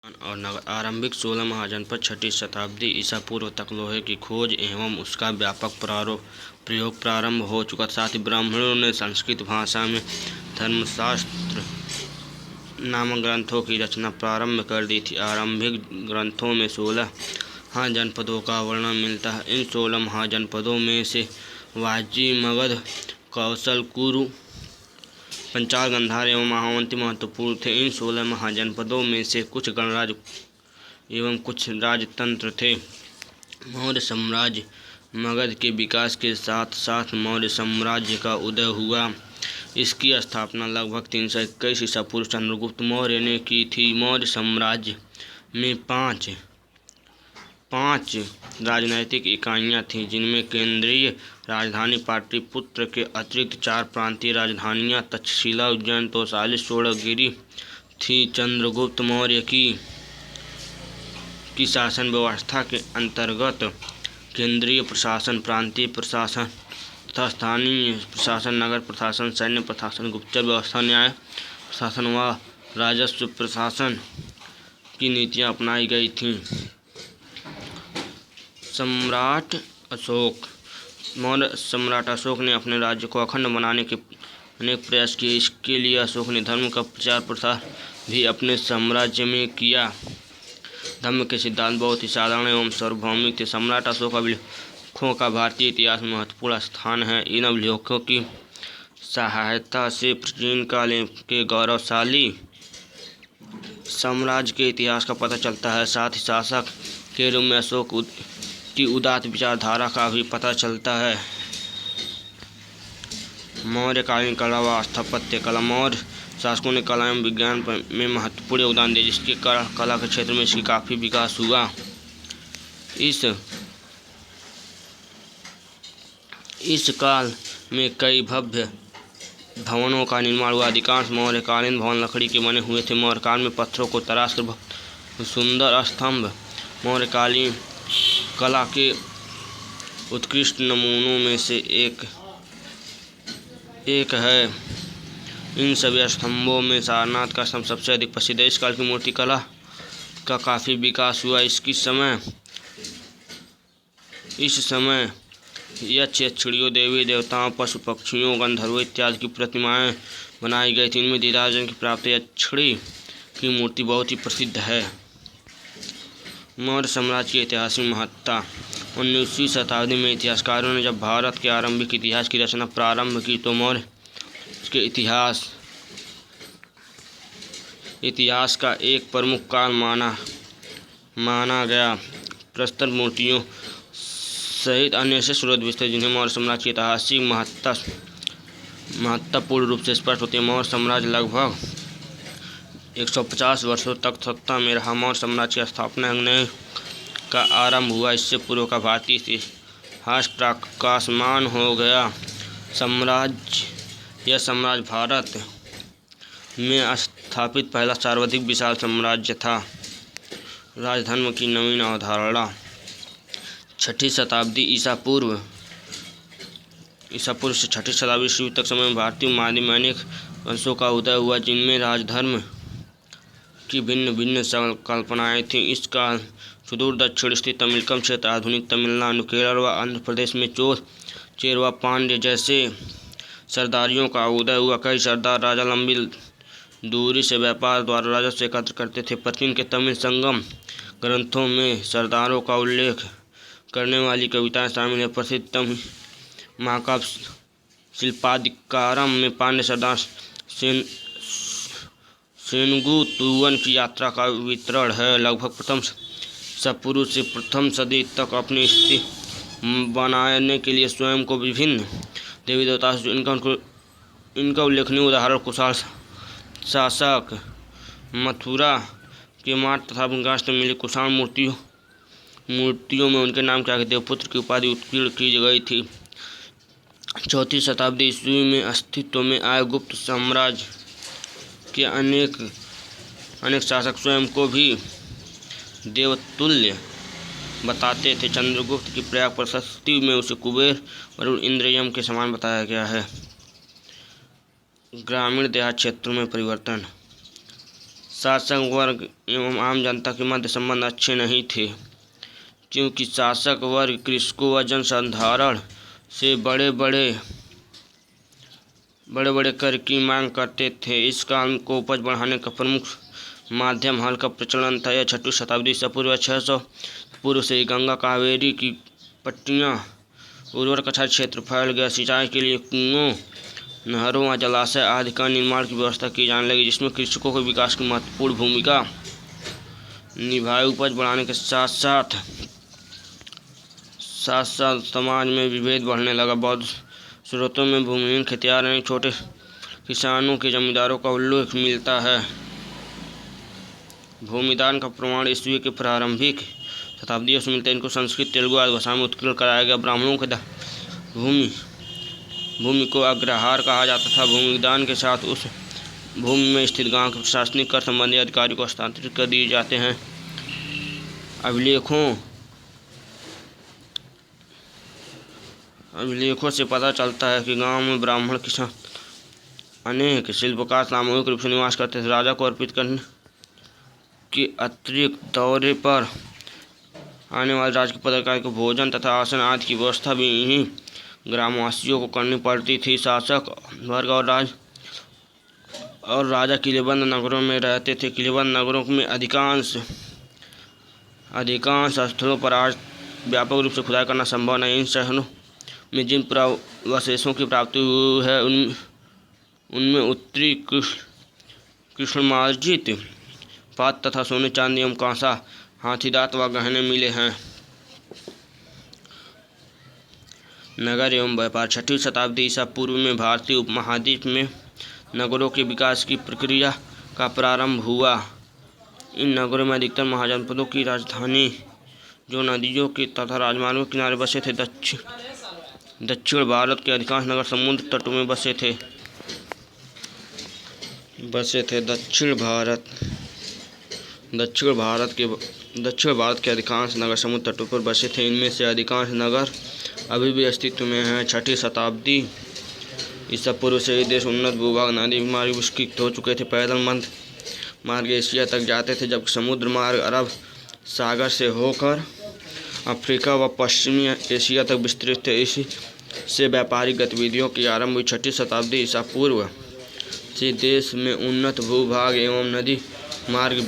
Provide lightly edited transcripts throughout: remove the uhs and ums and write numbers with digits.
और नगर आरंभिक 16 महाजनपद 6ठी शताब्दी ईसा पूर्व तक लोहे की खोज एवं उसका व्यापक प्रयोग प्रारंभ हो चुका। साथ ही ब्राह्मणों ने संस्कृत भाषा में धर्मशास्त्र नामक ग्रंथों की रचना प्रारंभ कर दी थी। आरंभिक ग्रंथों में 16 महाजनपदों का वर्णन मिलता है। इन 16 महाजनपदों में से वाजी, मगध, कौशल, कुरु, पंचाल, गांधार एवं महावंती महत्वपूर्ण थे। इन 16 महाजनपदों में से कुछ गणराज्य एवं कुछ राजतंत्र थे। मौर्य साम्राज्य मगध के विकास के साथ साथ मौर्य साम्राज्य का उदय हुआ। इसकी स्थापना लगभग 321 ईसा पूर्व चंद्रगुप्त मौर्य ने की थी। मौर्य साम्राज्य में पांच राजनैतिक इकाइयाँ थीं, जिनमें केंद्रीय राजधानी पाटलिपुत्र के अतिरिक्त 4 प्रांतीय राजधानियाँ तक्षशिला, उज्जैन, तोसाली, सोढ़गिरी थीं। चंद्रगुप्त मौर्य की शासन व्यवस्था के अंतर्गत केंद्रीय प्रशासन, प्रांतीय प्रशासन तथा स्थानीय प्रशासन, नगर प्रशासन, सैन्य प्रशासन, गुप्तचर व्यवस्था, न्याय प्रशासन व राजस्व प्रशासन की नीतियाँ अपनाई गई थीं। सम्राट अशोक मौर्य सम्राट अशोक ने अपने राज्य को अखंड बनाने के अनेक प्रयास किए। इसके लिए अशोक ने धर्म का प्रचार प्रसार भी अपने साम्राज्य में किया। धर्म के सिद्धांत बहुत ही साधारण एवं सार्वभौमिक थे। सम्राट अशोक अभिलेखों का भारतीय इतिहास में महत्वपूर्ण स्थान है। इन अभिलेखों की सहायता से प्राचीन काल के गौरवशाली साम्राज्य के इतिहास का पता चलता है। साथ ही शासक के रूप में अशोक की उदात्त विचारधारा का भी पता चलता है। मौर्यकालीन कला व स्थापत्य कला मौर्य शासकों ने कला एवं विज्ञान में महत्वपूर्ण योगदान दिया, जिसके कारण कला के क्षेत्र में इसकी काफ़ी विकास हुआ। इस काल में कई भव्य भवनों का निर्माण हुआ। अधिकांश मौर्यकालीन भवन लकड़ी के बने हुए थे। मौर्यकाल में पत्थरों को तराश कर बहुत सुंदर स्तंभ मौर्यकालीन कला के उत्कृष्ट नमूनों में से एक है। इन सभी स्तंभों में सारनाथ का स्तंभ सबसे अधिक प्रसिद्ध है। इस काल की मूर्ति कला का काफ़ी विकास हुआ। इस समय यक्ष, यक्षिणियों, देवी देवताओं, पशु पक्षियों, गंधर्वों इत्यादि की प्रतिमाएं बनाई गई थीं। इनमें धीराजन की प्राप्त यक्षिणी की मूर्ति बहुत ही प्रसिद्ध है। मौर्य साम्राज्य की ऐतिहासिक महत्ता 19वीं शताब्दी में इतिहासकारों ने जब भारत के आरंभिक इतिहास की रचना प्रारंभ की तो मौर्य के इतिहास का एक प्रमुख काल माना गया। प्रस्तुत मूर्तियों सहित अन्य से स्रोत भी थे, जिन्हें मौर्य साम्राज्य की ऐतिहासिक महत्वपूर्ण रूप से स्पष्ट होती है। मौर्य साम्राज्य लगभग 150 वर्षों तक सत्ता में रहा। मौर्य साम्राज्य की स्थापना का आरंभ हुआ। इससे पूर्व का भारतीय इतिहास प्रकाशमान हो गया। यह साम्राज्य भारत में स्थापित पहला सर्वाधिक विशाल साम्राज्य था। राजधर्म की नवीन अवधारणा 6ठी शताब्दी ईसा पूर्व से 6ठी शताब्दी ईस्वी तक समय में भारतीय उपमहाद्वीप में अनेक वंशों का उदय हुआ, जिनमें राजधर्म की भिन्न भिन्न संकल्पनाएं थीं। इस काल सुदूर दक्षिण स्थित तमिलकम क्षेत्र, आधुनिक तमिलनाडु, केरल व आंध्र प्रदेश में चेर व पांड्य जैसे सरदारियों का उदय हुआ। कई सरदार राजा लंबी दूरी से व्यापार द्वारा राजस्व एकत्र करते थे। प्राचीन के तमिल संगम ग्रंथों में सरदारों का उल्लेख करने वाली कविताएं शामिल हैं। प्रसिद्ध तमिल महाकाव्य शिल्पाधिकारम में पांड्य सरदार सेनगुतुवन की यात्रा का विवरण है। लगभग प्रथम पूर्व से प्रथम सदी तक अपनी स्थिति बनाने के लिए स्वयं को विभिन्न देवी देवताओं से इनका उल्लेखनीय उदाहरण कुशाल शासक मथुरा के मार्ग तथा विकास में मिली कुशाण मूर्तियों में उनके नाम के आगे देवपुत्र की उपाधि उत्कीर्ण की गई थी। 4ठी शताब्दी ईस्वी में अस्तित्व में आए गुप्त साम्राज्य के अनेक शासक स्वयं को भी देवतुल्य बताते थे। चंद्रगुप्त की प्रयाग प्रशस्ति में उसे कुबेर, वरुण, इंद्र, यम के समान बताया गया है। ग्रामीण देहात क्षेत्रों में परिवर्तन शासक वर्ग एवं आम जनता के मध्य संबंध अच्छे नहीं थे, क्योंकि शासक वर्ग कृषकों व जनसाधारण से बड़े बड़े कर की मांग करते थे। इस काम को उपज बढ़ाने का प्रमुख माध्यम हल का प्रचलन था। यह 6वीं शताब्दी ईसा पूर्व 600 पूर्व से ही गंगा कावेरी की पट्टियाँ उर्वरक अच्छा क्षेत्र फैल गया। सिंचाई के लिए कुओं, नहरों व जलाशय आदि का निर्माण की व्यवस्था की जाने लगी, जिसमें कृषकों के विकास की महत्वपूर्ण भूमिका निभाई। उपज बढ़ाने के साथ साथ समाज में विभेद बढ़ने लगा। बौद्ध स्रोतों में भूमिहीन खेतिहर यानी छोटे किसानों के जमींदारों का उल्लेख मिलता है। भूमिदान का प्रमाण ईस्वी के प्रारंभिक शताब्दियों से मिलता है। इनको संस्कृत, तेलुगु आदि भाषाओं में उत्कीर्ण कराया गया। ब्राह्मणों के भूमि को अग्रहार कहा जाता था। भूमिदान के साथ उस भूमि में स्थित गांव के प्रशासनिक कर संबंधी अधिकारी को हस्तांतरित कर दिए जाते हैं। अभिलेखों से पता चलता है कि गांव में ब्राह्मण किसान अनेक शिल्पकार सामूहिक रूप से निवास करते थे। राजा को अर्पित करने के अतिरिक्त दौरे पर आने वाले राज के पदाधिकारी को भोजन तथा आसन आदि की व्यवस्था भी इन्हीं ग्रामवासियों को करनी पड़ती थी। शासक वर्ग और राजा किलेबंद नगरों में रहते थे। किलेबंद नगरों में अधिकांश स्थलों पर आज व्यापक रूप से खुदाई करना संभव नहीं। इन शहरों में जिन पुरावशेषों की प्राप्ति हुई है उनमें उत्तरी कृष्णमार्जित पात्र तथा सोने, चांदी एवं कांसा, हाथीदांत व गहने मिले हैं। नगर एवं व्यापार 6वीं शताब्दी ईसा पूर्व में भारतीय उपमहाद्वीप में नगरों के विकास की प्रक्रिया का प्रारंभ हुआ। इन नगरों में अधिकतर महाजनपदों की राजधानी जो नदियों के तथा राजमार्गों के किनारे बसे थे। दक्षिण भारत के अधिकांश नगर समुद्र तटों में बसे थे। दक्षिण भारत के अधिकांश नगर समुद्र तटों पर बसे थे। इनमें से अधिकांश नगर अभी भी अस्तित्व में हैं। 6वीं शताब्दी ईसा पूर्व से ही देश उन्नत भूभाग नदी मार्ग विस्तृत हो चुके थे। पैदल मध्य मार्ग एशिया तक जाते थे, जबकि समुद्र मार्ग अरब सागर से होकर अफ्रीका व पश्चिमी एशिया तक विस्तृत थे। इसी से व्यापारिक गतिविधियों की आरंभ हुई। 6वीं शताब्दी ईसा पूर्व से देश में उन्नत भूभाग एवं नदी मार्ग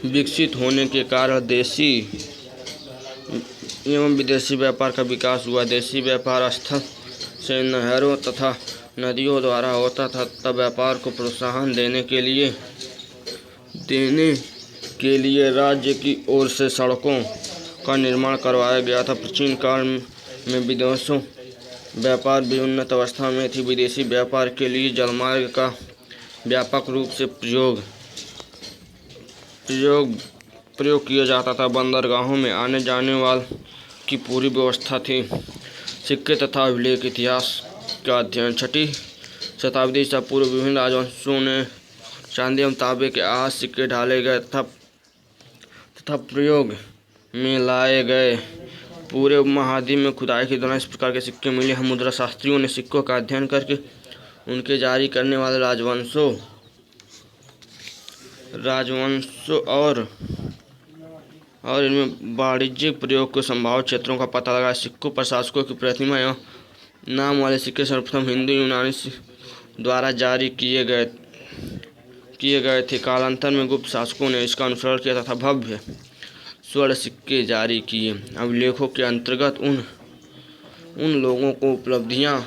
विकसित होने के कारण देशी एवं विदेशी व्यापार का विकास हुआ। देशी व्यापार स्थल से नहरों तथा नदियों द्वारा होता था, तब व्यापार को प्रोत्साहन देने के लिए राज्य की ओर से सड़कों का निर्माण करवाया गया था। प्राचीन काल में विदेशों व्यापार भी उन्नत अवस्था में थी। विदेशी व्यापार के लिए जलमार्ग का व्यापक रूप से प्रयोग किया जाता था। बंदरगाहों में आने जाने वाले की पूरी व्यवस्था थी। सिक्के तथा अभिलेख इतिहास का अध्ययन 6वीं शताब्दी ईसा पूर्व विभिन्न राजवंशों ने चांदी एवं तांबे के आज सिक्के ढाले गए तथा प्रयोग में लाए गए। पूरे उपमहाद्वीप में खुदाई के दौरान इस प्रकार के सिक्के मिले हैं। मुद्रा शास्त्रियों ने सिक्कों का अध्ययन करके उनके जारी करने वाले राजवंशों और इनमें वाणिज्यिक प्रयोग के संभावित क्षेत्रों का पता लगाया। सिक्कों पर शासकों की प्रतिमा एवं नाम वाले सिक्के सर्वप्रथम हिंदू यूनानी द्वारा जारी किए गए थे। कालांतर में गुप्त शासकों ने इसका अनुसरण किया तथा भव्य स्वर्ण सिक्के जारी किए। अभिलेखों के अंतर्गत उन लोगों को उपलब्धियां,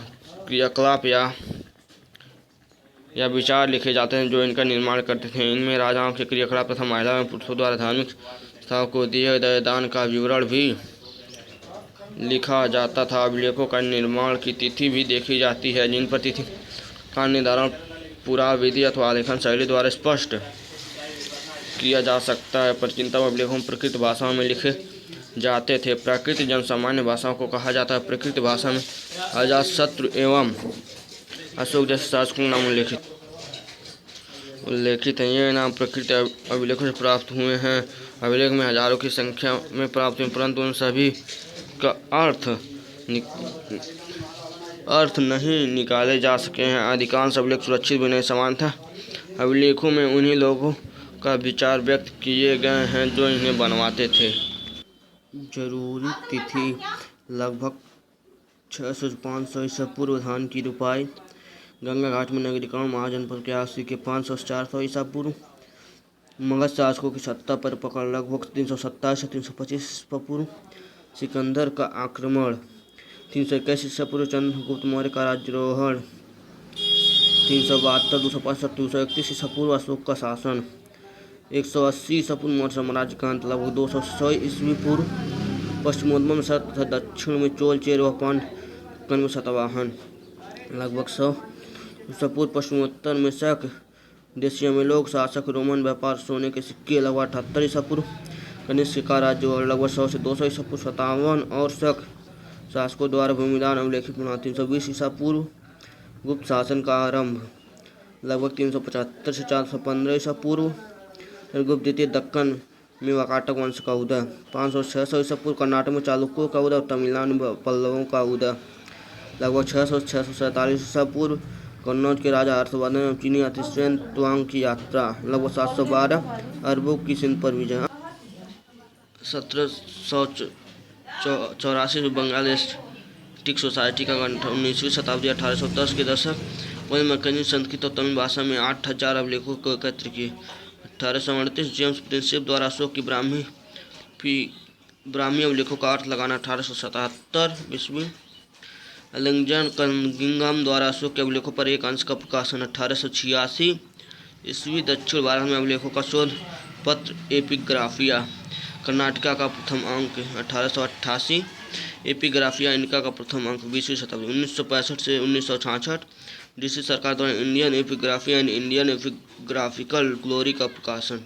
क्रियाकलाप या विचार लिखे जाते हैं जो इनका निर्माण करते थे। इनमें राजाओं के क्रियाकलाप तथा महिलाओं एवं पुरुषों द्वारा धार्मिक संस्थाओं को दिए गए दान का विवरण भी लिखा जाता था। अभिलेखों का निर्माण की तिथि भी देखी जाती है, जिन पर तिथि का निर्धारण पुराविधि अथवा आलेखन शैली द्वारा स्पष्ट किया जा सकता है। प्राचीनतम अभिलेखों प्रकृत भाषाओं में लिखे जाते थे। प्राकृत जनसामान्य भाषाओं को कहा जाता है। प्राकृत भाषा में अजातशत्रु एवं अशोक जैसे शासकों के नाम उल्लेखित हैं। ये नाम प्रकृत अभिलेखों से प्राप्त हुए हैं। अभिलेख में हजारों की संख्या में प्राप्त हुए, परंतु उन सभी का अर्थ अर्थ नहीं निकाले जा सके हैं। अधिकांश अभिलेख सुरक्षित भी नहीं समान था। अभिलेखों में उन्हीं लोगों का विचार व्यक्त किए गए हैं जो इन्हें बनवाते थे। जरूरी तिथि लगभग 600 से 500 ईसा पूर्व धान की रुपाई। गंगा घाट में नगरीकरण महाजनपद के आशी के 500 से 400 ईसा पूर्व। मगध शासकों की सत्ता पर पकड़ लगभग 327 से 325 ईसा पूर्व। सिकंदर का आक्रमण 321 ईसा पूर्व। चंद्रगुप्त मौर्य का राज्यारोहण 372 265 231 ईसा पूर्व। अशोक का शासन 180 ईसा पूर्व। मौर्य साम्राज्य का अंत लगभग 200 ईस्वी पूर्व। पश्चिमोत्तर में शक तथा दक्षिण में चोल चेर व पांड्य में सातवाहन लगभग 100 ईसा पूर्व। पश्चिमोत्तर में शक देशिया में लोग शासक रोमन व्यापार सोने के सिक्के लगभग 78 ईसा पूर्व। कनिष्क का राज्य लगभग 100 से 200 ईसा पूर्व। 57 और शक शासकों द्वारा भूमिदान अभिलेखित पुनः 320 ईसा पूर्व। गुप्त शासन का आरंभ लगभग 375 से 415 ईसा पूर्व। गुप्त द्वितीय दक्कन में वाकाटक वंश का उदय 500 से 600 ईसा पूर्व। कर्नाटक में चालुक्यों का उदय और तमिलनाडु में पल्लवों का उदय लगभग 600 से 647 ईसा पूर्व। कन्नौज के राजा हर्षवर्धन एवं चीनी यात्री षेन तुआंग की यात्रा लगभग 712। अरबों की सिंध पर विजय 1784 में बंगालिस्टिक सोसाइटी का गठन 19वीं शताब्दी 1810 के दशक में मैकेजी संस्कृत और तमिल भाषा में 8000 अभिलेखों को एकत्र किए। 1838 जेम्स प्रिंसेप द्वारा अशोक की ब्राह्मी अभिलेखों का अर्थ लगाना 1877 ईस्वी। अलेक्जेंडर कनिंघम द्वारा अशोक के अभिलेखों पर एक अंश का प्रकाशन 1886 ईस्वी। दक्षिण भारत में अभिलेखों का शोध पत्र एपिग्राफिया कर्नाटका का प्रथम अंक 1888। एपिग्राफिया इनका का प्रथम अंक 20वीं शताब्दी 1965 से 1966। ब्रिटिश सरकार द्वारा Indian epigraphy and Indian epigraphical glory का प्रकाशन।